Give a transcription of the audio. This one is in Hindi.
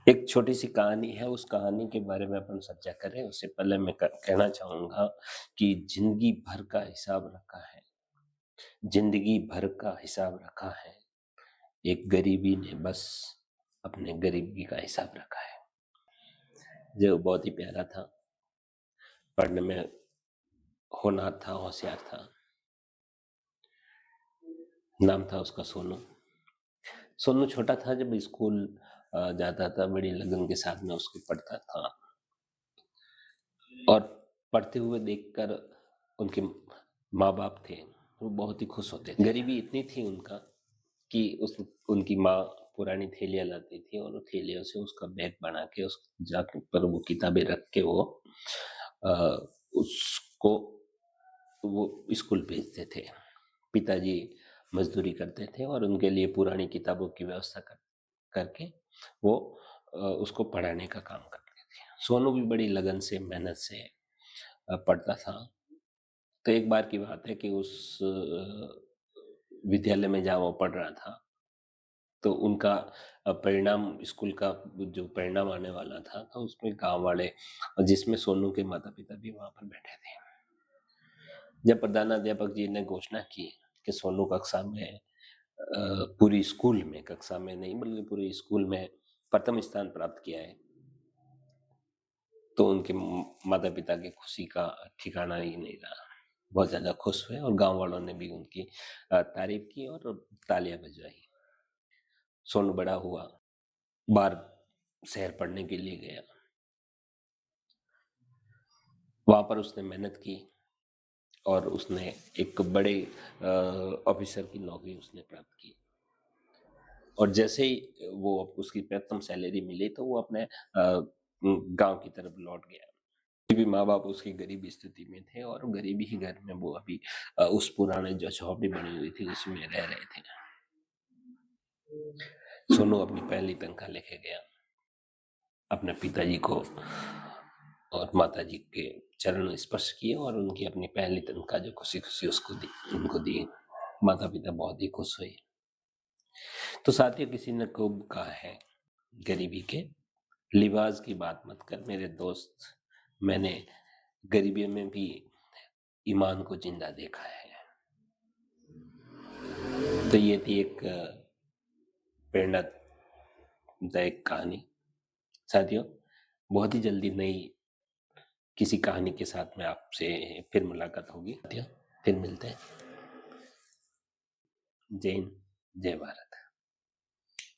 एक छोटी-सी कहानी है, उस कहानी के बारे में अपन चर्चा करें, उससे पहले मैं कहना चाहूँगा कि ज़िंदगी भर का हिसाब रखा है, ज़िंदगी भर का हिसाब रखा है, एक गरीबी ने बस अपने गरीबी का हिसाब रखा है। जो बहुत ही प्यारा था, पढ़ने में होनहार था, होशियार था। नाम था उसका सोनू। सोनू छोटा था जब स्कूल जाता था, बड़ी लगन के साथ में उसको पढ़ता था और पढ़ते हुए देखकर उनके माँ-बाप थे, वो बहुत ही खुश होते थे। गरीबी इतनी थी उनका कि उनकी माँ पुरानी थैलियाँ लाती थी और थैलियों से उसका बैग बना के उस जाके पर वो किताबें रख के वो उसको वो स्कूल भेजते थे। पिताजी मजदूरी करते थे और उनके लिए पुरानी किताबों की व्यवस्था करके वो उसको पढ़ाने का काम करते थे। सोनू भी बड़ी लगन से, मेहनत से पढ़ता था। तो एक बार की बात है कि उस विद्यालय में जहाँ वो पढ़ रहा था, तो उनका परिणाम, स्कूल का जो परिणाम आने वाला था, तो उसमें गाँव वाले, जिसमें सोनू के माता-पिता भी वहाँ पर बैठे थे। जब प्रधानाध्यापक जी ने घोषणा की कि सोनू कक्षा में पूरी स्कूल में, कक्षा में नहीं बल्कि पूरे स्कूल में प्रथम स्थान प्राप्त किया है, तो उनके माता-पिता की खुशी का ठिकाना ही नहीं रहा। बहुत ज़्यादा खुश हुए और गाँव वालों ने भी उनकी तारीफ की और तालियां बजवाई। सोनू बड़ा हुआ, बाहर शहर पढ़ने के लिए गया। वहाँ पर उसने मेहनत की और उसने एक बड़े ऑफिसर की नौकरी उसने प्राप्त की। और जैसे ही वो उसकी प्रथम सैलरी मिली तो वो अपने गांव की तरफ लौट गया। भी माँ बाप उसकी गरीब स्थिति में थे और गरीबी ही घर में वो अभी उस पुराने जो झोपड़ी बनी हुई थी उसमें रह रहे थे। सोनू अपनी पहली तनख्वाह लेके गया, अपने पिताजी को और माताजी के चरण स्पर्श किए और उनकी अपनी पहली तनख्वाह जो खुशी खुशी उसको दी, उनको दी। माता पिता बहुत ही खुश हुए। तो साथियों, किसी ने खूब कहा है, गरीबी के लिबास की बात मत कर मेरे दोस्त, मैंने गरीबी में भी ईमान को जिंदा देखा है। तो ये थी एक प्रेरणादायक कहानी। साथियों, बहुत ही जल्दी नई किसी कहानी के साथ में आपसे फिर मुलाकात होगी। साथियों, फिर मिलते हैं। जय हिंद, जय भारत।